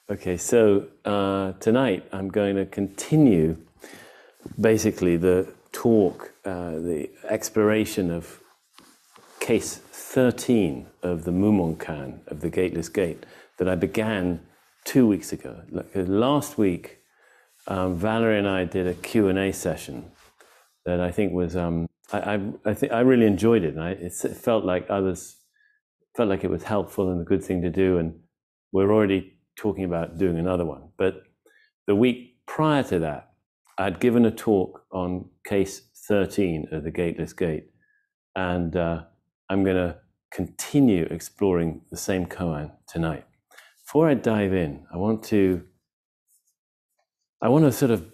Okay, so tonight I'm going to continue basically the talk, the exploration of case 13 of the Mumonkan, of the Gateless Gate, that I began 2 weeks ago. Last week, Valerie and I did a Q&A session that I think was, I really enjoyed it, and it felt like it was helpful and a good thing to do, and we're already talking about doing another one. But the week prior to that, I'd given a talk on case 13 of the Gateless Gate, and I'm going to continue exploring the same koan tonight. Before I dive in, I want to sort of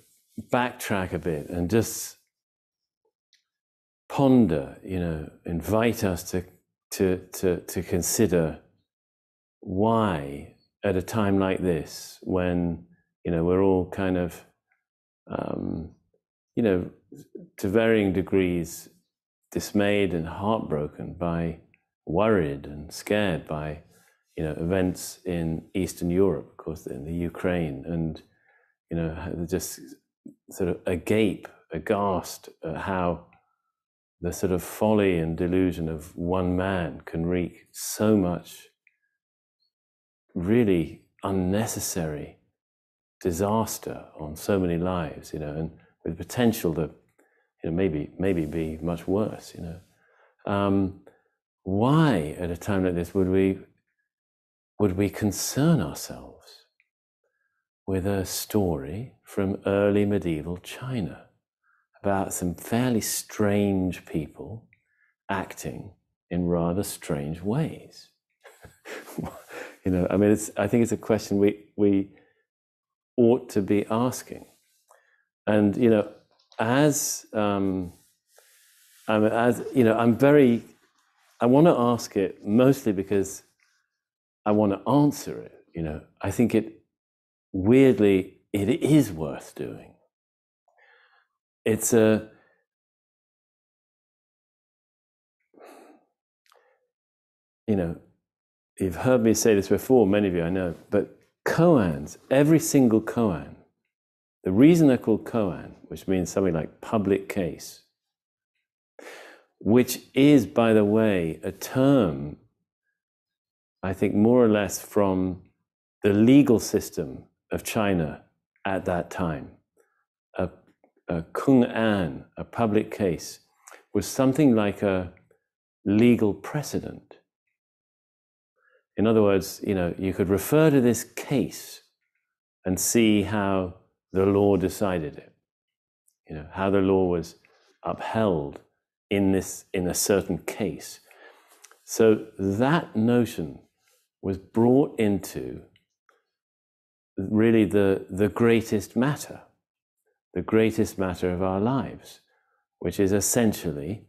backtrack a bit and just ponder, invite us to consider why, at a time like this, when we're all kind of to varying degrees dismayed and heartbroken by, worried and scared by events in Eastern Europe, of course, in the Ukraine, and just sort of agape, aghast at how the sort of folly and delusion of one man can wreak so much really unnecessary disaster on so many lives, and with potential to, maybe be much worse, Why, at a time like this, would we concern ourselves with a story from early medieval China about some fairly strange people acting in rather strange ways? I think it's a question we ought to be asking. And I want to ask it mostly because I want to answer it. I think it is worth doing. It's you've heard me say this before, many of you I know, but koans, every single koan, the reason they're called koan, which means something like public case, which is, by the way, a term, I think, more or less from the legal system of China at that time. A koan, a public case, was something like a legal precedent. In other words, you could refer to this case and see how the law decided it, how the law was upheld in a certain case. So that notion was brought into really the greatest matter of our lives, which is essentially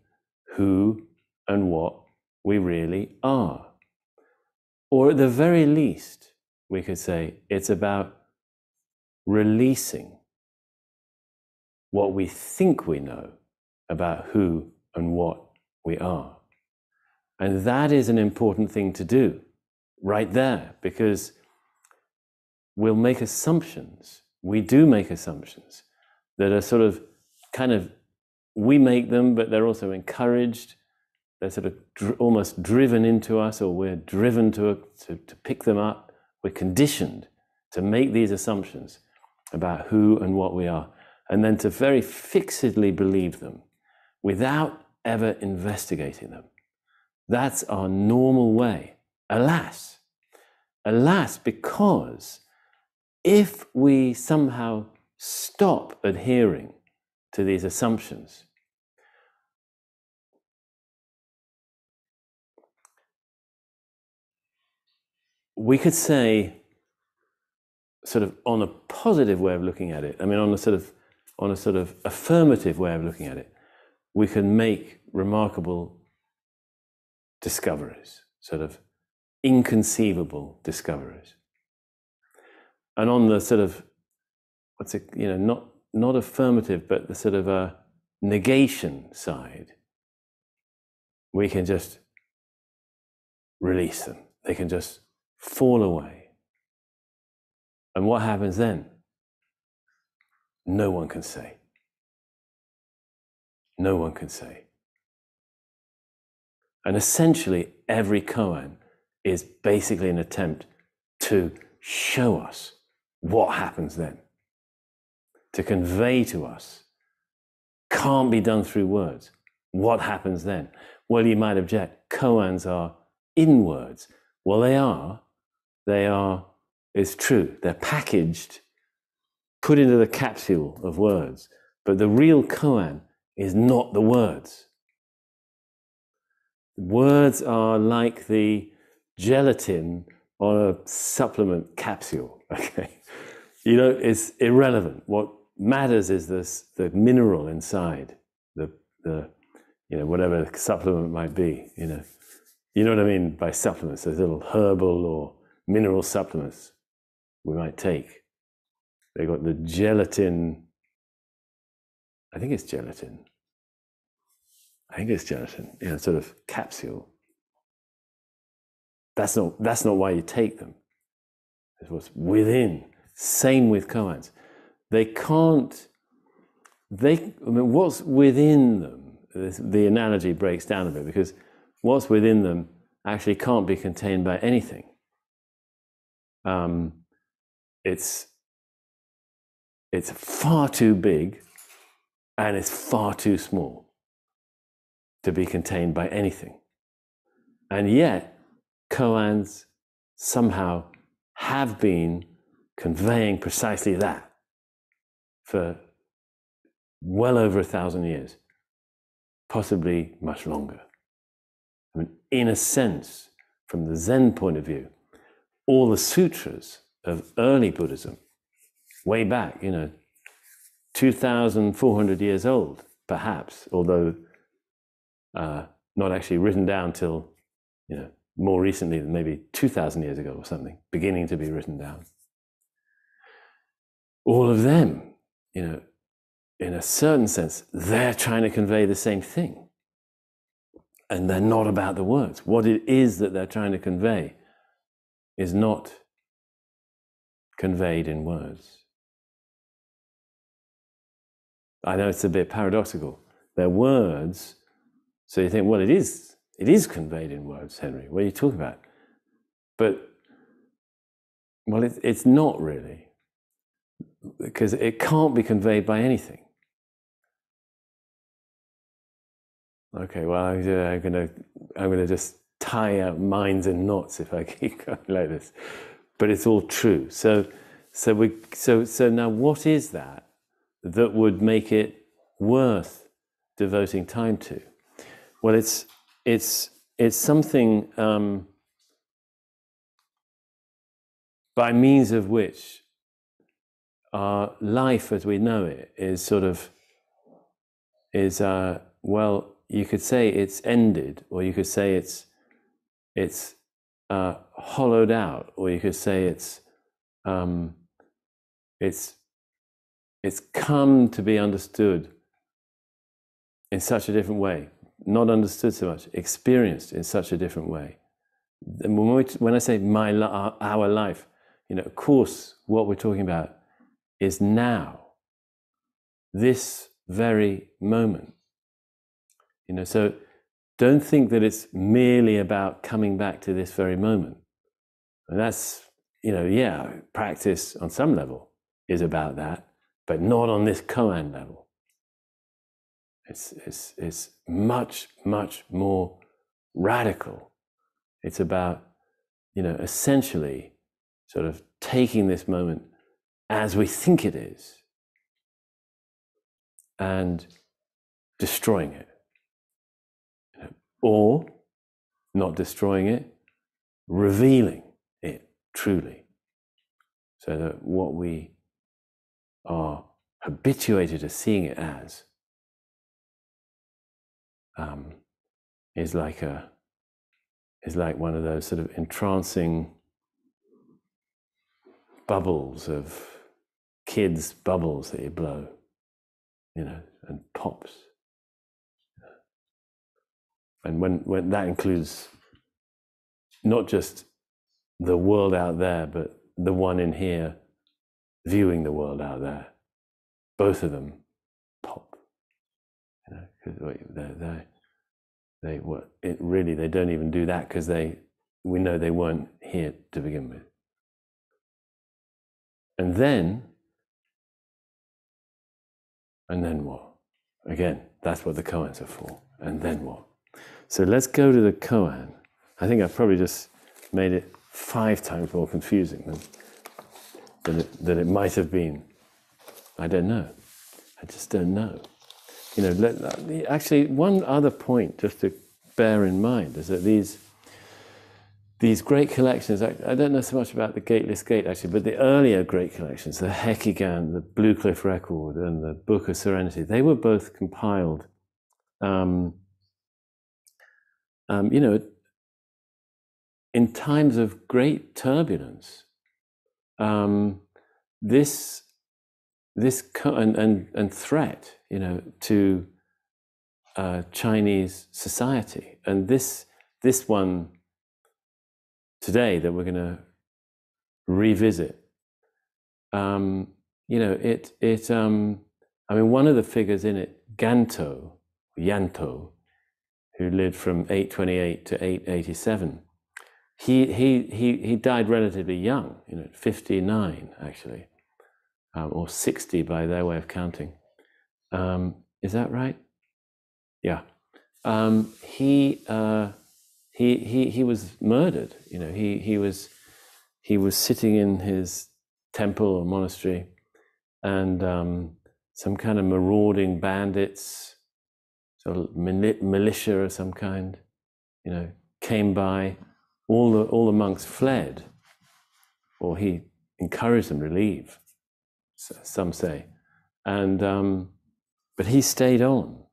who and what we really are. Or at the very least, we could say it's about releasing what we think we know about who and what we are. And that is an important thing to do right there, because we'll make assumptions. We do make assumptions that are sort of we make them, but they're also encouraged. They're sort of almost driven into us, or we're driven to pick them up. We're conditioned to make these assumptions about who and what we are, and then to very fixedly believe them without ever investigating them. That's our normal way. Alas, because if we somehow stop adhering to these assumptions, we could say, sort of on a positive way of looking at it, on a sort of affirmative way of looking at it, we can make remarkable discoveries, sort of inconceivable discoveries. And on the sort of, not affirmative, but the sort of a negation side, we can just release them. They can just fall away. And what happens then? No one can say. No one can say. And essentially, every koan is basically an attempt to show us what happens then, to convey to us. Can't be done through words. What happens then? Well, you might object, koans are in words. Well, they are, it's true, they're packaged, put into the capsule of words, but the real koan is not the words. Words are like the gelatin on a supplement capsule, okay? You know, it's irrelevant. What matters is the mineral inside, the you know, whatever the supplement might be, you know. You know what I mean by supplements, those little herbal or mineral supplements we might take. They got the gelatin, I think it's gelatin. You know, sort of capsule. That's not why you take them. It's what's within. Same with koans. What's within them, the analogy breaks down a bit, because what's within them actually can't be contained by anything. It's far too big and it's far too small to be contained by anything. And yet, koans somehow have been conveying precisely that for well over 1,000 years, possibly much longer. I mean, in a sense, from the Zen point of view, all the sutras of early Buddhism, way back, 2,400 years old, perhaps, although not actually written down till, more recently than maybe 2,000 years ago or something, beginning to be written down. All of them, in a certain sense, they're trying to convey the same thing. And they're not about the words. What it is that they're trying to convey is not conveyed in words. I know it's a bit paradoxical. They're words, so you think, well, it is conveyed in words, Henry. What are you talking about? But, well, it's not really, because it can't be conveyed by anything. Okay, well, I'm gonna just tie out minds in knots if I keep going like this, but it's all true. So now, what is that would make it worth devoting time to? Well, it's something by means of which our life as we know it is well, you could say it's ended, or you could say it's hollowed out, or you could say it's come to be understood in such a different way. Not understood so much, experienced in such a different way. And when I say our life, of course, what we're talking about is now, this very moment. So don't think that it's merely about coming back to this very moment. And that's, practice on some level is about that, but not on this koan level. It's much, much more radical. It's about, essentially sort of taking this moment as we think it is and destroying it. Or not destroying it, revealing it truly. So that what we are habituated to seeing it as is like one of those sort of entrancing bubbles of kids' bubbles that you blow, and pops. And when that includes not just the world out there, but the one in here viewing the world out there. Both of them pop, you know, because they don't even do that because we know they weren't here to begin with. And then what? Again, that's what the koans are for. And then what? So let's go to the koan. I think I've probably just made it 5 times more confusing than it might have been. I don't know. I just don't know. You know, actually, one other point just to bear in mind is that these great collections, I don't know so much about the Gateless Gate actually, but the earlier great collections, the Hekigan, the Blue Cliff Record, and the Book of Serenity, they were both compiled, you know, in times of great turbulence. This and threat, you know, to Chinese society, and this one today that we're going to revisit, you know, I mean, one of the figures in it, Yanto, who lived from 828 to 887, he died relatively young, you know, 59 actually, or 60 by their way of counting. Is that right? Yeah. He was murdered. You know, he was sitting in his temple or monastery, and some kind of marauding bandits, sort of militia of some kind, you know, came by. All the monks fled, or he encouraged them to leave. Some say, and but he stayed on,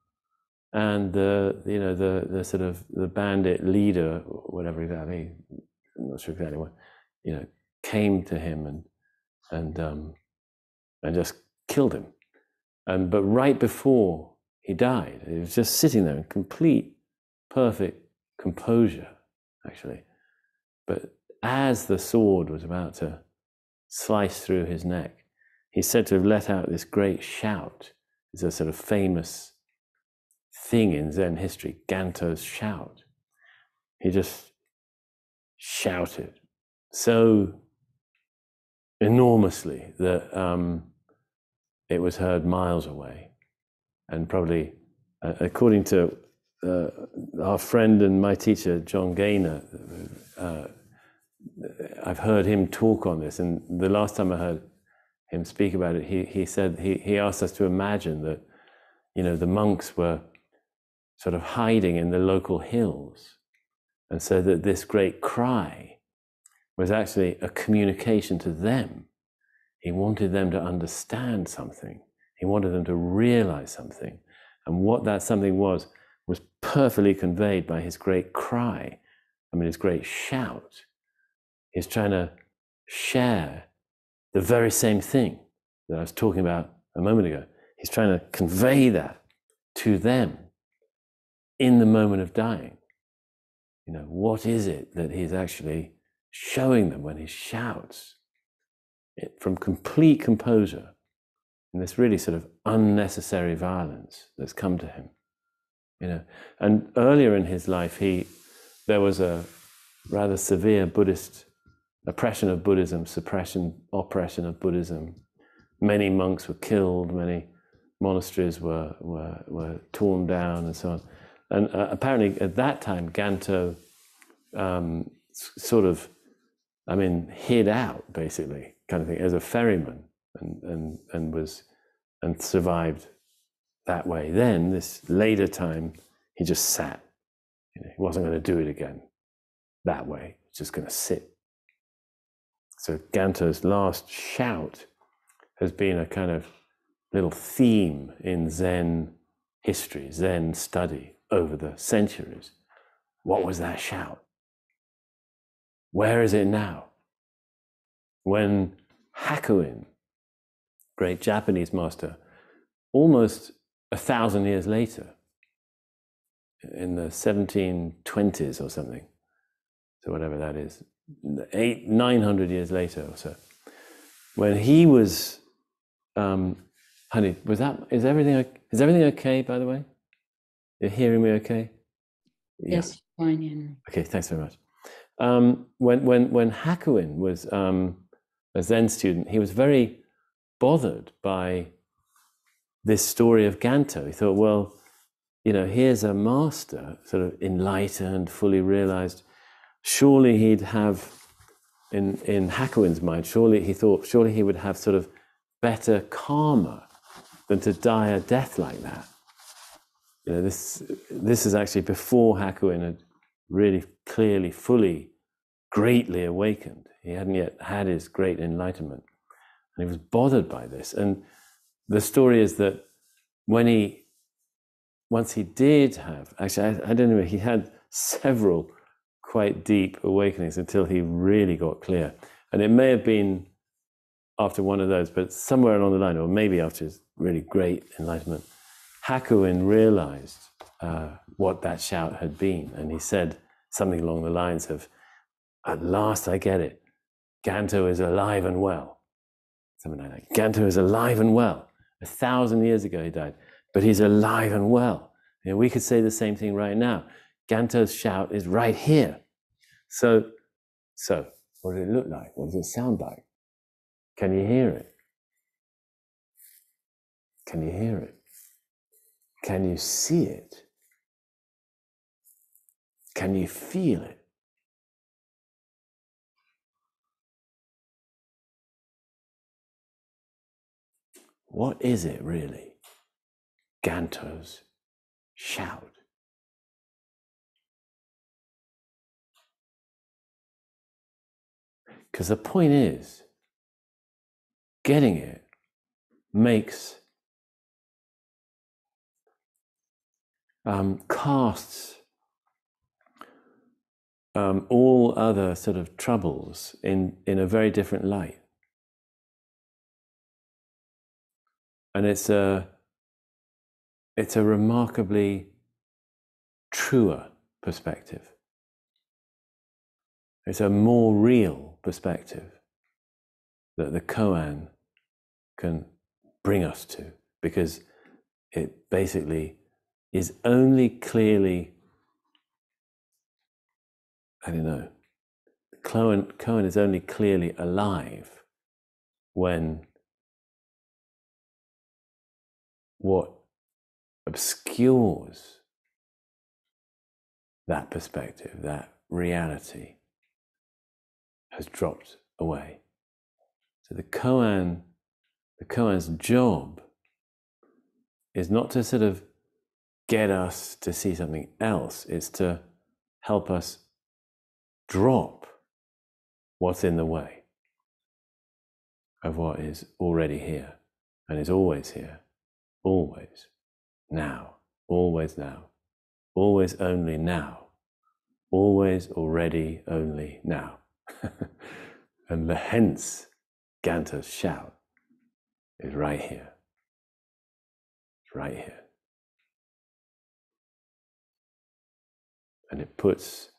and the sort of the bandit leader, or whatever I'm not sure exactly what, you know, came to him and just killed him. But right before he died, he was just sitting there in complete, perfect composure, actually. But as the sword was about to slice through his neck, he's said to have let out this great shout. It's a sort of famous thing in Zen history, Ganto's shout. He just shouted so enormously that it was heard miles away. And probably, according to our friend and my teacher, John Gaynor, I've heard him talk on this, and the last time I heard him speak about it, he said he asked us to imagine that, you know, the monks were sort of hiding in the local hills, and so that this great cry was actually a communication to them. He wanted them to understand something. He wanted them to realize something, and what that something was perfectly conveyed by his great cry. I mean, his great shout. He's trying to share the very same thing that I was talking about a moment ago. He's trying to convey that to them in the moment of dying. You know, what is it that he's actually showing them when he shouts it from complete composure and this really sort of unnecessary violence that's come to him? You know, and earlier in his life, there was a rather severe Buddhist oppression of Buddhism, oppression of Buddhism. Many monks were killed, many monasteries were torn down, and so on. And apparently at that time, Ganto sort of, I mean, hid out basically, kind of thing, as a ferryman, and survived that way. Then this later time, he just sat. You know, he wasn't going to do it again that way. He's just going to sit. So Ganto's last shout has been a kind of little theme in Zen history, Zen study over the centuries. What was that shout? Where is it now? When Hakuin, great Japanese master, almost 1,000 years later, in the 1720s or something, so whatever that is, 900 years later or so, when he was, honey, is everything okay, by the way? You're hearing me okay? Yes, fine. Yeah. Okay, thanks very much. When Hakuin was a Zen student, he was very bothered by this story of Ganto. He thought, well, here's a master, sort of enlightened, fully realized. Surely he'd have, in Hakuin's mind, surely he would have sort of better karma than to die a death like that. This is actually before Hakuin had really clearly, fully, greatly awakened. He hadn't yet had his great enlightenment. And he was bothered by this. And the story is that once he did have, actually, I don't know, he had several quite deep awakenings until he really got clear. And it may have been after one of those, but somewhere along the line, or maybe after his really great enlightenment, Hakuin realized what that shout had been. And he said something along the lines of, at last I get it. Ganto is alive and well. Something like that. Ganto is alive and well. 1,000 years ago he died, but he's alive and well. We could say the same thing right now. Ganto's shout is right here. So what does it look like? What does it sound like? Can you hear it? Can you hear it? Can you see it? Can you feel it? What is it really? Ganto's shout. Because the point is, getting it casts all other sort of troubles in a very different light. And it's a remarkably truer perspective. It's a more real perspective that the koan can bring us to, because it basically is only clearly, koan is only clearly alive when what obscures that perspective, that reality, has dropped away. So the koan's job is not to sort of get us to see something else, it's to help us drop what's in the way of what is already here and is always here, always now, always only now, always already only now. And hence Ganto's shout is right here. It's right here. And it puts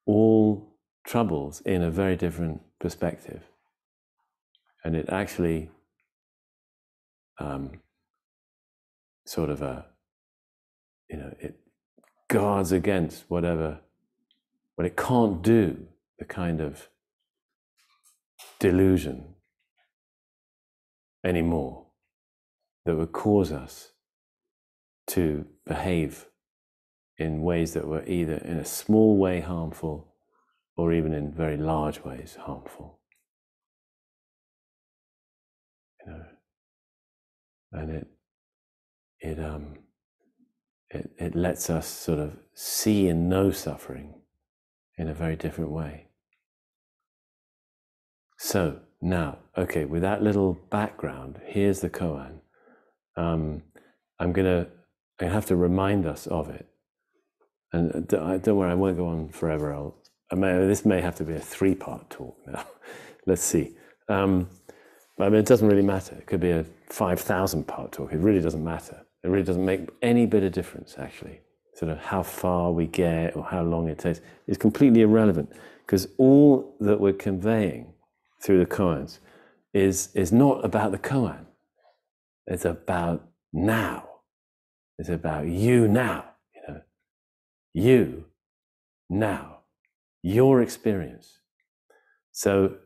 all troubles in a very different perspective. And it actually sort of it guards against what it can't do, the kind of delusion anymore that would cause us to behave in ways that were either in a small way harmful or even in very large ways harmful. And it lets us sort of see and know suffering in a very different way. So now, okay, with that little background, here's the koan. I'm gonna have to remind us of it. And don't worry, I won't go on forever. This may have to be a 3-part talk now. Let's see. It doesn't really matter. It could be a 5,000-part talk. It really doesn't matter. It really doesn't make any bit of difference, actually. Sort of how far we get or how long it takes is completely irrelevant, because all that we're conveying through the koans is not about the koan. It's about now. It's about you now. You now, your experience. So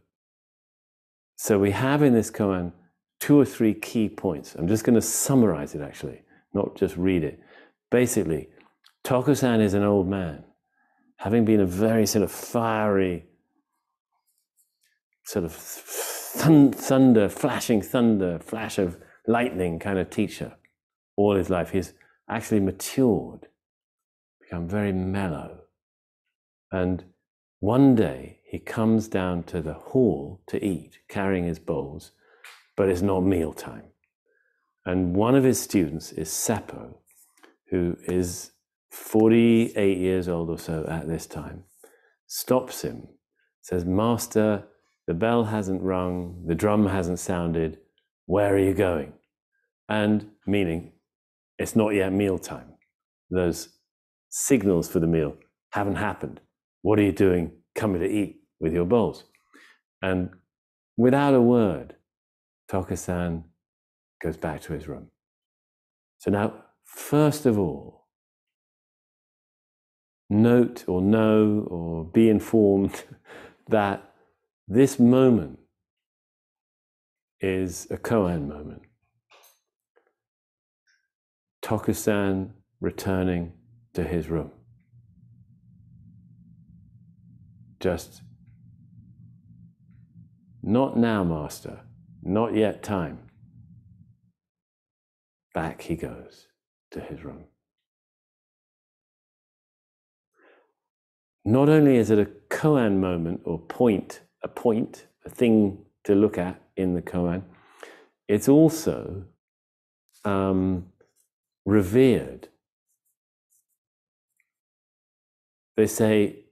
we have in this koan 2 or 3 key points. I'm just going to summarize it, actually, not just read it. Basically, Tokusan is an old man, having been a very sort of fiery, sort of flashing thunder, flash of lightning kind of teacher all his life. He's actually matured, become very mellow. And one day he comes down to the hall to eat, carrying his bowls, but it's not mealtime. And one of his students is Seppo, who is 48 years old or so at this time, stops him, says, "Master, the bell hasn't rung, the drum hasn't sounded, where are you going?" And meaning, it's not yet mealtime. Those signals for the meal haven't happened. What are you doing coming to eat with your bowls? And without a word, Tokusan goes back to his room. So now, first of all, note or know or be informed that this moment is a koan moment. Tokusan returning to his room. Just, "Not now, master, not yet time." Back he goes to his room. Not only is it a koan moment or a thing to look at in the koan, it's also revered. They say,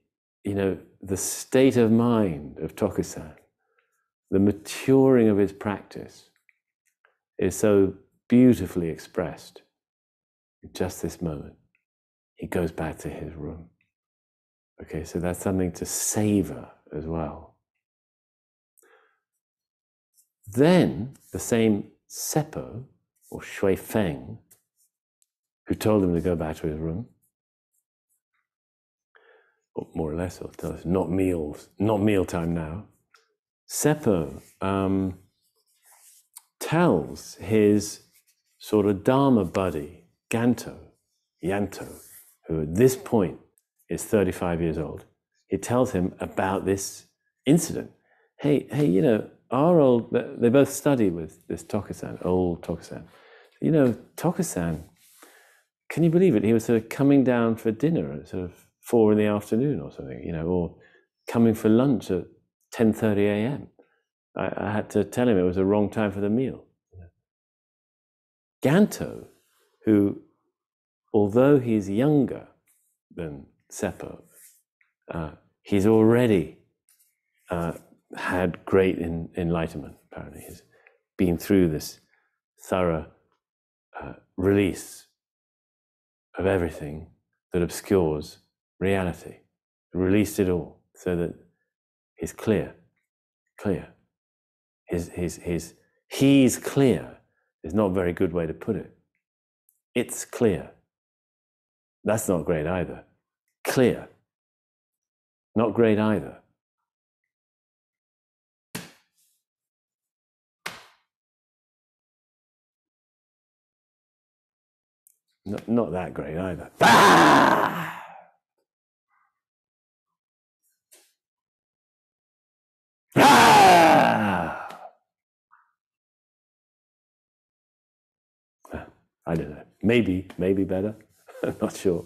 the state of mind of Tokusan, the maturing of his practice, is so beautifully expressed in just this moment. He goes back to his room. Okay, so that's something to savor as well. Then the same Seppo, or Shui Feng, who told him to go back to his room, or more or less, or tell us, not mealtime now. Seppo tells his sort of Dharma buddy, Yanto, who at this point is 35 years old. He tells him about this incident. Hey, they both study with this Tokusan, old Tokusan. Tokusan, can you believe it? He was sort of coming down for dinner at sort of 4 PM or something, or coming for lunch at 10:30 AM. I had to tell him it was the wrong time for the meal. Ganto, who, although he's younger than Seppo, he's already had great enlightenment, apparently. He's been through this thorough release of everything that obscures reality. Released it all so that he's clear. He's clear is not a very good way to put it. It's clear. That's not great either. Clear. Not great either. Not that great either. Ah! Ah! I don't know. Maybe better. I'm not sure.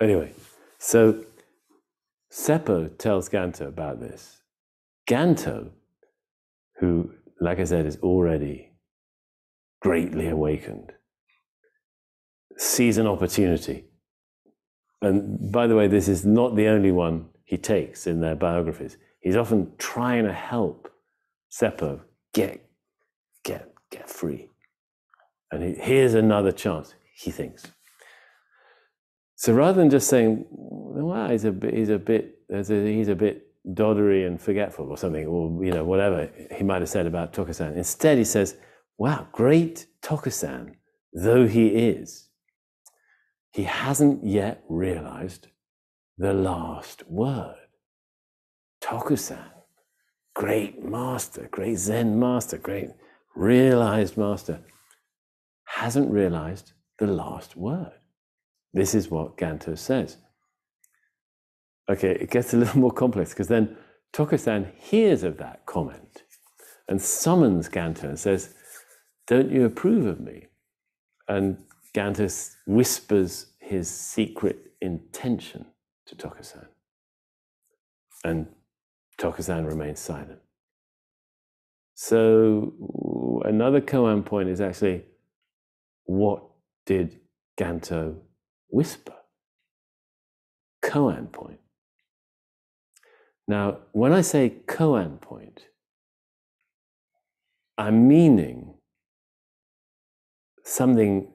Anyway, so Seppo tells Ganto about this. Ganto, who, like I said, is already greatly awakened, sees an opportunity. And by the way, this is not the only one he takes in their biographies. He's often trying to help Seppo get free. And here's another chance, he thinks. So rather than just saying, "Wow, he's a bit doddery and forgetful or something, or whatever he might have said about Tokusan. Instead, he says, wow, great Tokusan though he is, he hasn't yet realized the last word. Tokusan, great master, great Zen master, great realized master, hasn't realized the last word. This is what Ganto says. Okay, it gets a little more complex because then Tokusan hears of that comment and summons Ganto and says, don't you approve of me? And Ganto whispers his secret intention to Tokusan. And Tokusan remains silent. So another koan point is actually, what did Ganto whisper? Koan point. Now, when I say koan point, I'm meaning something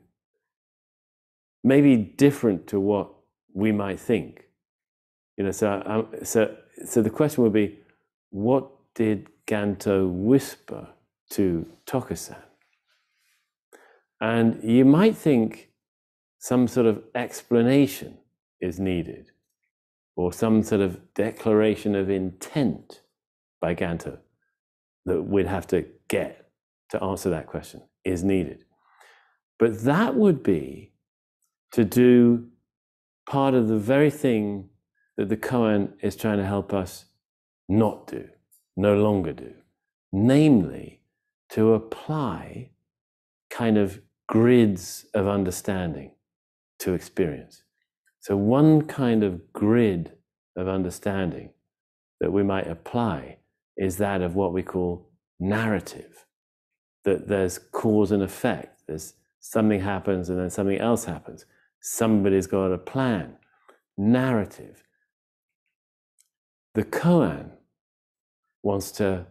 maybe different to what we might think. So the question would be, what did Ganto whisper to Tokusan? And you might think some sort of explanation is needed, or some sort of declaration of intent by Ganto that we'd have to get to answer that question is needed. But that would be to do part of the very thing that the koan is trying to help us not do, no longer do, namely to apply kind of grids of understanding to experience. So one kind of grid of understanding that we might apply is that of what we call narrative, that there's cause and effect. There's something happens and then something else happens. Somebody's got a plan. Narrative. The koan wants to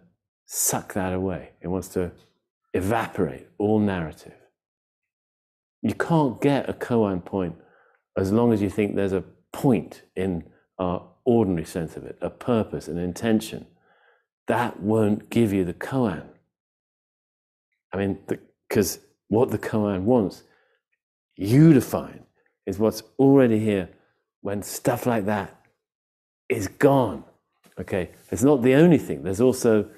suck that away. It wants to evaporate all narrative. You can't get a koan point as long as you think there's a point in our ordinary sense of it, a purpose, an intention. That won't give you the koan. I mean, because what the koan wants you to find is what's already here when stuff like that is gone. Okay, it's not the only thing. There's also,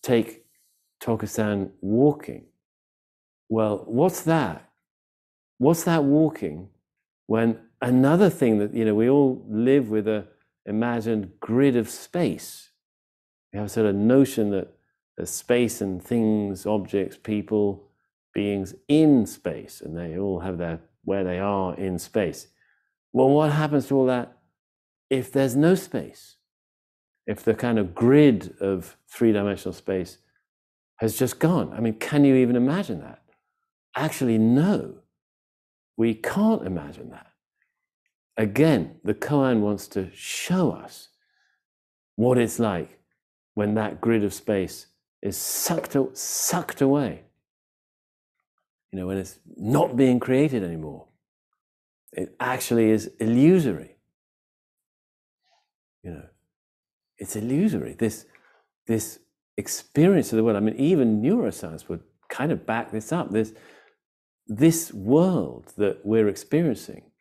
take Tokusan walking. Well, what's that? What's that walking when another thing that, we all live with a imagined grid of space. We have a sort of notion that there's space and things, objects, people, beings in space, and they all have where they are in space. Well, what happens to all that if there's no space? If the kind of grid of three-dimensional space has just gone? I mean, can you even imagine that? Actually, no, we can't imagine that. Again, the koan wants to show us what it's like when that grid of space is sucked away. When it's not being created anymore. It actually is illusory. It's illusory. This experience of the world. I mean, even neuroscience would kind of back this up. This world that we're experiencing,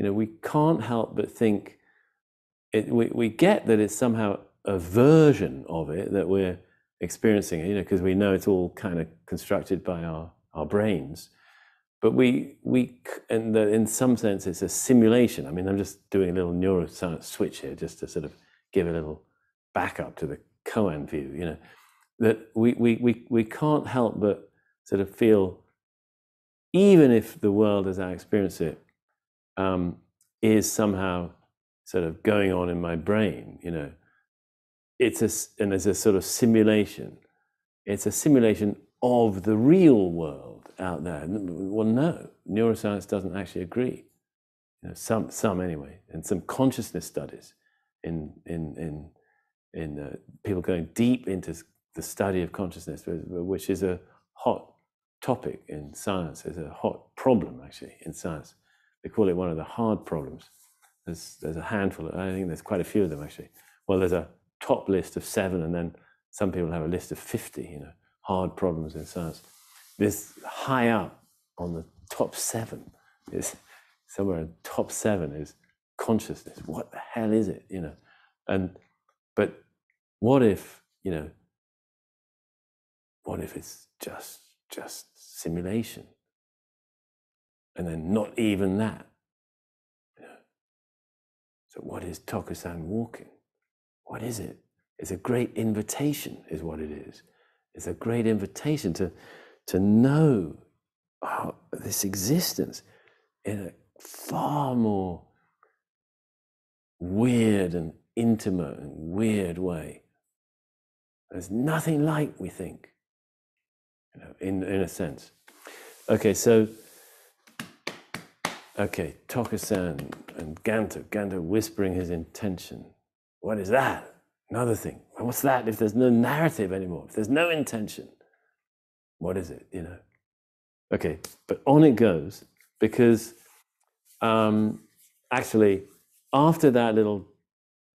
we can't help but think, we get that it's somehow a version of it that we're experiencing, because we know it's all kind of constructed by our brains. But and in some sense, it's a simulation. I mean, I'm just doing a little neuroscience switch here, just to sort of give a little backup to the koan view, that we can't help but sort of feel, even if the world as I experience it is somehow sort of going on in my brain, it's a sort of simulation. It's a simulation of the real world out there. Well, no, neuroscience doesn't actually agree. Some anyway, and some consciousness studies in people going deep into the study of consciousness, which is a hot topic in science. It's a hot problem actually in science. They call it one of the hard problems. There's a handful. I think there's quite a few of them actually. well, there's a top list of 7, and then some people have a list of 50, hard problems in science. This high up on the top 7 is somewhere in top 7 is consciousness. What the hell is it, but what if, what if it's just simulation? And then not even that. So what is Tokusan walking? What is it? It's a great invitation, is what it is. It's a great invitation to know this existence in a far more weird and intimate and weird way. There's nothing like we think, in a sense. Okay, so Tokusan and Ganto whispering his intention. What is that? Another thing. Well, what's that if there's no narrative anymore? If there's no intention? What is it, Okay, but on it goes, because actually, after that little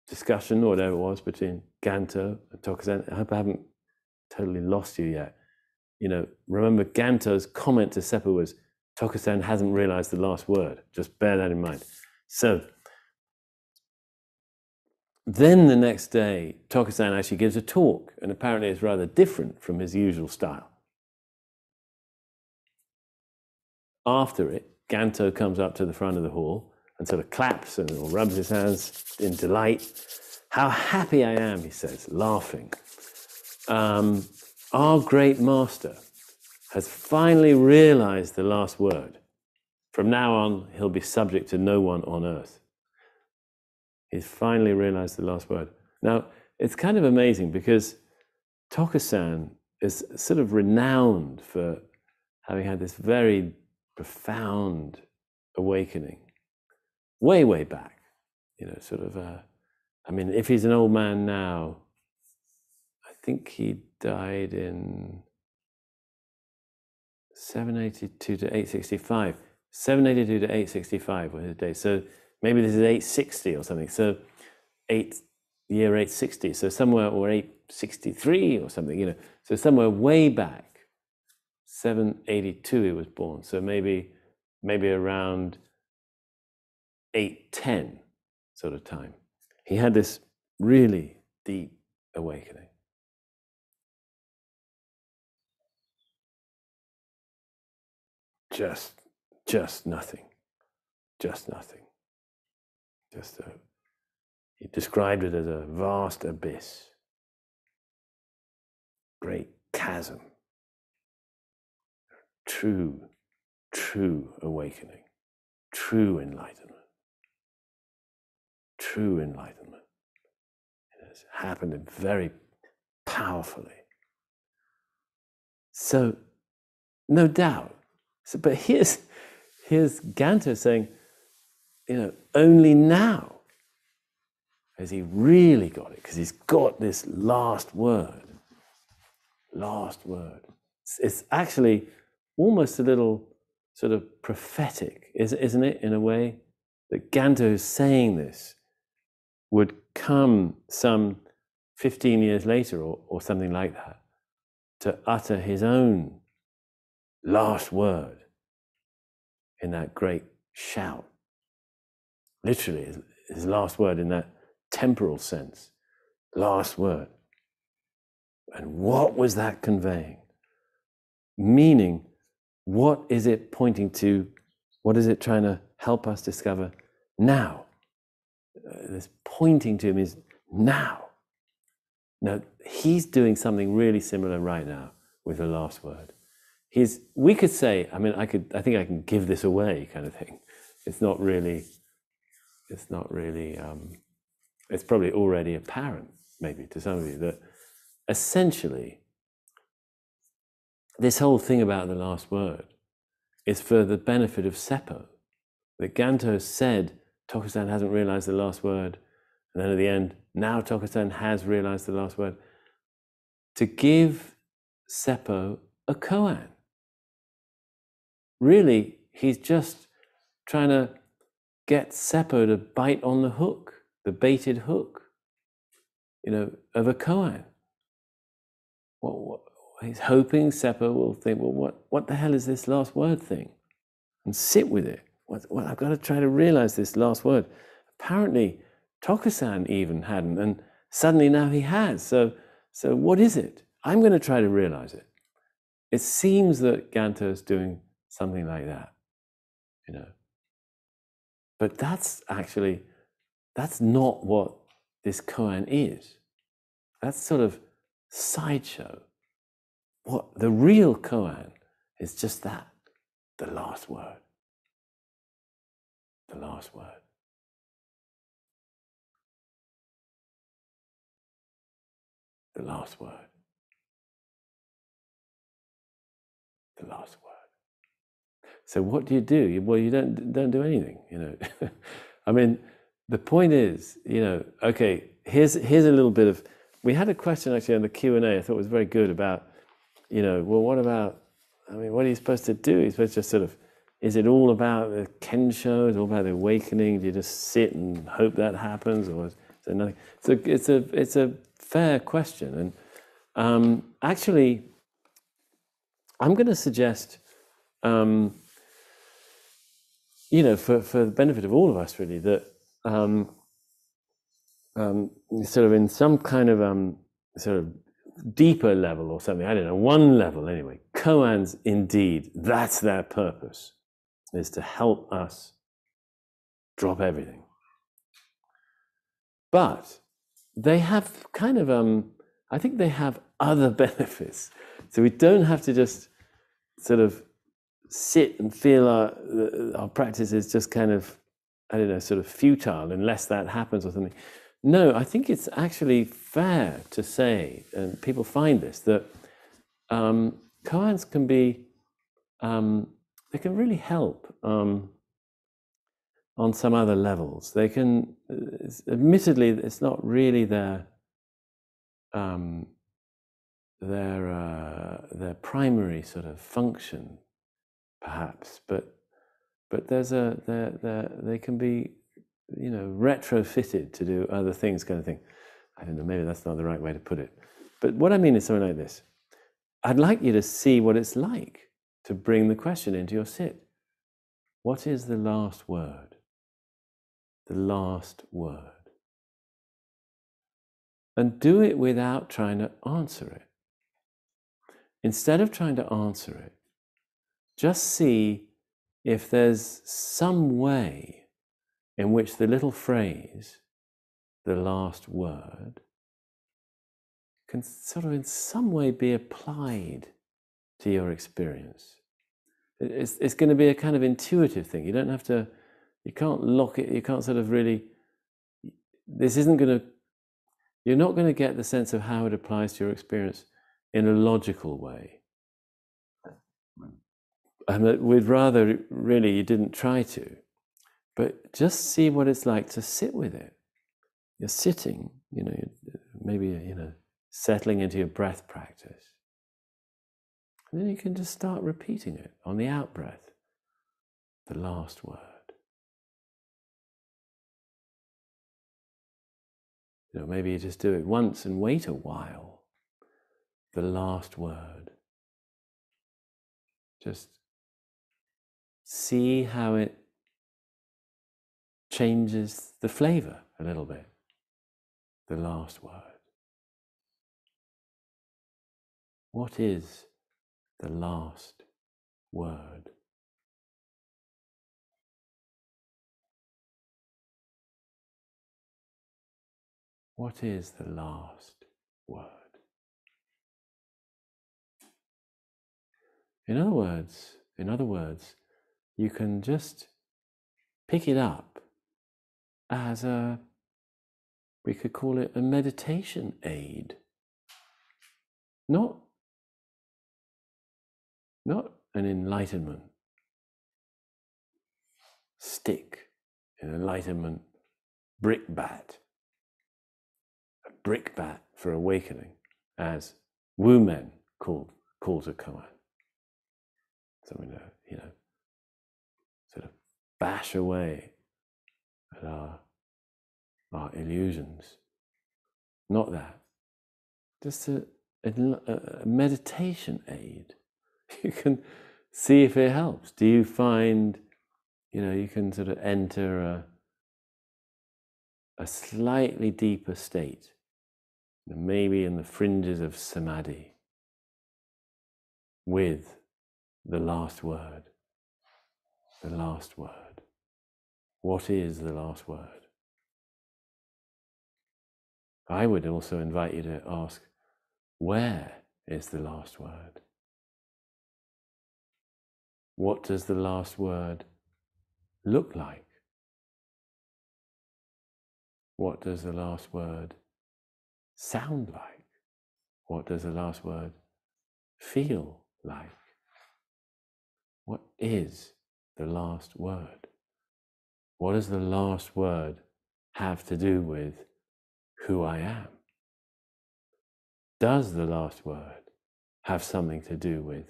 discussion, or whatever it was, between Ganto and Tokusan, I hope I haven't totally lost you yet. Remember Ganto's comment to Seppo was, Tokusan hasn't realized the last word. Just bear that in mind. So then the next day, Tokusan actually gives a talk, and apparently it's rather different from his usual style. After it, Ganto comes up to the front of the hall and sort of claps and rubs his hands in delight. How happy I am, he says, laughing. Our great master has finally realized the last word. From now on, he'll be subject to no one on earth. He's finally realized the last word. Now, it's kind of amazing because Tokusan is sort of renowned for having had this very profound awakening way, way back. If he's an old man now, I think he died in 782 to 865. 782 to 865 were his days. So maybe this is 860 or something. So year 860. So somewhere, or 863 or something, So somewhere way back, 782 he was born. So maybe around 810 sort of time. He had this really deep awakening. Just nothing. He described it as a vast abyss, great chasm, true awakening, true enlightenment. It has happened very powerfully. So, no doubt. But here's Ganto saying, only now has he really got it, because he's got this last word. It's actually almost a little sort of prophetic, isn't it, in a way, that Ganto is saying this would come some 15 years later or something like that, to utter his own last word in that great shout. Literally, his last word in that temporal sense. Last word. And what was that conveying? Meaning, what is it pointing to? What is it trying to help us discover now? This pointing to him is now. Now, he's doing something really similar right now with the last word. We could say, I think I can give this away, kind of thing. It's probably already apparent, maybe to some of you, that essentially this whole thing about the last word is for the benefit of Seppo. That Ganto said Tokusan hasn't realized the last word, and then at the end, now Tokusan has realized the last word, to give Seppo a koan. Really, he's just trying to get Seppo to bite on the hook, the baited hook. of a koan. What he's hoping Seppo will think, well, what the hell is this last word thing? And sit with it. Well, I've got to try to realize this last word. Apparently, Tokusan even hadn't, and suddenly now he has. So what is it? I'm going to try to realize it. It seems that Ganto is doing something like that, But that's not what this koan is. That's sort of sideshow. What the real koan is just that, the last word. The last word. The last word. The last word. So what do you do? Well, you don't do anything, I mean, the point is, okay, here's a little bit of, we had a question actually on the Q&A I thought was very good about, well, what about, what are you supposed to do? You're supposed to just sort of, is it all about the kensho? Is it all about the awakening? Do you just sit and hope that happens? Or is there nothing? So it's a fair question. And actually, I'm going to suggest, for the benefit of all of us, really, that sort of in some kind of sort of deeper level or something, I don't know, one level anyway, koans indeed, that's their purpose, is to help us drop everything. But they have kind of, I think they have other benefits. So we don't have to just sort of sit and feel our practice is just kind of, I don't know, sort of futile unless that happens or something. No, I think it's actually fair to say, and people find this, that koans can be, they can really help on some other levels. They can, admittedly, it's not really their primary sort of function, perhaps, but they can be, retrofitted to do other things, kind of thing. I don't know, maybe that's not the right way to put it. But what I mean is something like this. I'd like you to see what it's like to bring the question into your sit. What is the last word? The last word. And do it without trying to answer it. Instead of trying to answer it, just see if there's some way in which the little phrase, the last word, can sort of in some way be applied to your experience. It's going to be a kind of intuitive thing. You don't have to, you can't lock it, you can't sort of really, this isn't going to, you're not going to get the sense of how it applies to your experience in a logical way. And we'd rather really you didn't try to, but just see what it's like to sit with it. You're sitting, maybe, settling into your breath practice. And then you can just start repeating it on the out breath, the last word. Maybe you just do it once and wait a while, the last word. Just see how it changes the flavor a little bit, the last word. What is the last word? What is the last word? In other words, you can just pick it up as we could call it a meditation aid. Not an enlightenment stick, an enlightenment brickbat. A brickbat for awakening, as Wu Men calls a koan. So we know, sort of bash away at our illusions not that. Just a meditation aid. You can see if it helps. Do you find, you can sort of enter a slightly deeper state, maybe in the fringes of samadhi, with the last word. The last word. What is the last word? I would also invite you to ask, where is the last word? What does the last word look like? What does the last word sound like? What does the last word feel like? What is the last word? What does the last word have to do with who I am? Does the last word have something to do with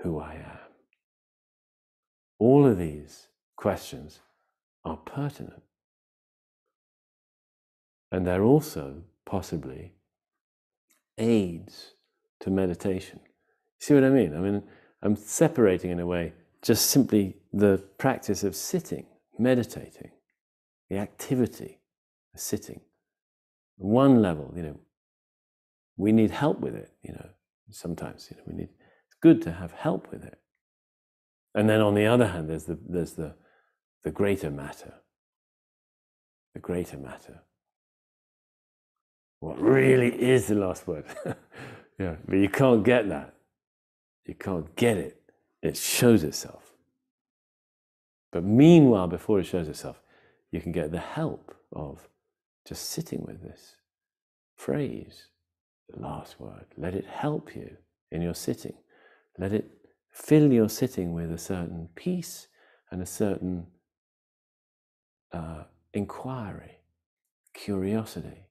who I am? All of these questions are pertinent. And they're also possibly aids to meditation. See what I mean? I mean, I'm separating in a way just simply the practice of sitting, meditating, the activity of sitting. One level, we need help with it, sometimes, it's good to have help with it. And then on the other hand, there's the greater matter. The greater matter. What really is the last word? Yeah, but you can't get that. You can't get it. It shows itself. But meanwhile, before it shows itself, you can get the help of just sitting with this phrase, the last word. Let it help you in your sitting. Let it fill your sitting with a certain peace and a certain inquiry, curiosity.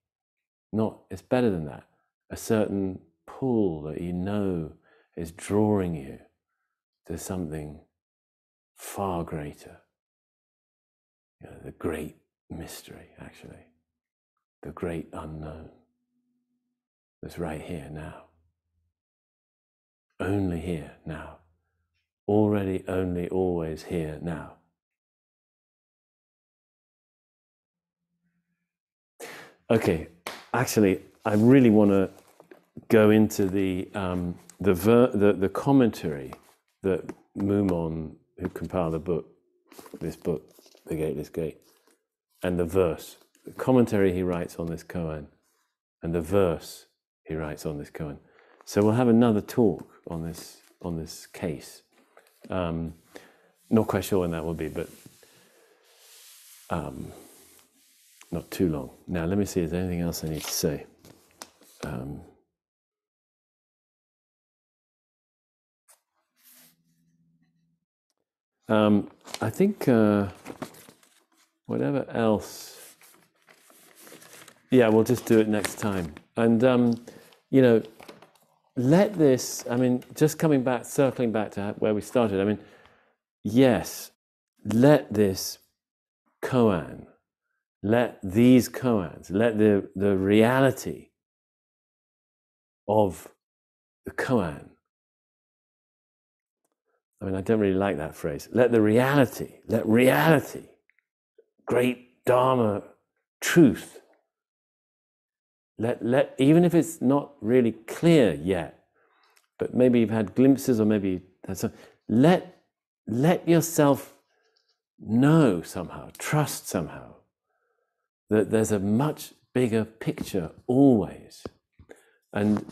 It's better than that. A certain pull that is drawing you to something far greater. The great mystery, actually. The great unknown. That's right here now. Only here now. Already, only, always here now. Okay, actually, I really want to go into the commentary that Mumon, who compiled this book, The Gateless Gate, and the commentary he writes on this koan, and the verse he writes on this koan. So we'll have another talk on this case. Not quite sure when that will be, but not too long. Now, let me see, is there anything else I need to say? I think whatever else, we'll just do it next time. And, let this, just circling back to where we started, yes, let this koan, let these koans, let the reality of the koan, I don't really like that phrase. Let reality, great Dharma truth, let even if it's not really clear yet, but maybe you've had glimpses, or maybe let yourself know somehow, trust somehow, that there's a much bigger picture always. And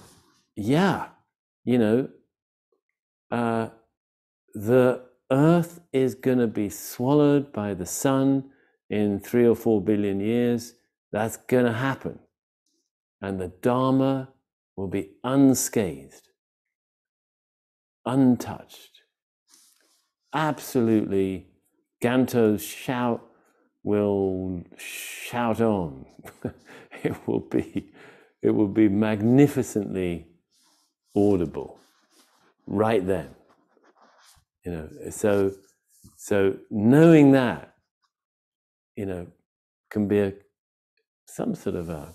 the earth is going to be swallowed by the sun in 3 or 4 billion years. That's going to happen. And the Dharma will be unscathed, untouched. Absolutely, Ganto's shout will shout on. It will be magnificently audible right then. So knowing that, can be some sort of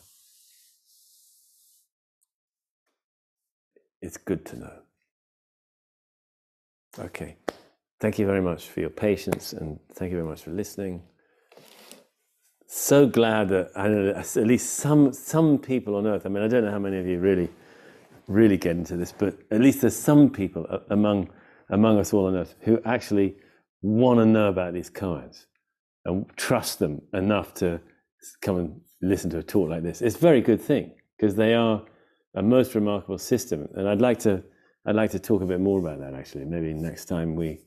it's good to know. Okay. Thank you very much for your patience, and thank you very much for listening. So glad that I know that at least some people on Earth, I mean, I don't know how many of you really get into this, but at least there's some people among us all on Earth who actually want to know about these koans and trust them enough to come and listen to a talk like this. It's a very good thing, because they are a most remarkable system, and I'd like to talk a bit more about that, actually, maybe next time we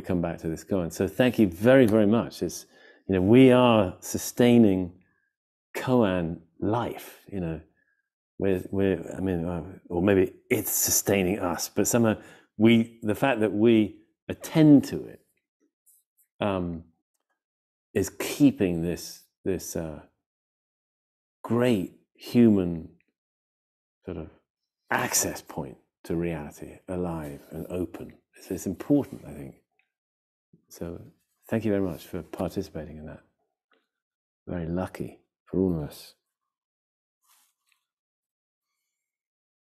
come back to this koan. So thank you very, very much. It's, we are sustaining koan life, or maybe it's sustaining us, but somehow the fact that we attend to it is keeping this great human sort of access point to reality alive and open. It's important, I think. So thank you very much for participating in that. Very lucky for all of us.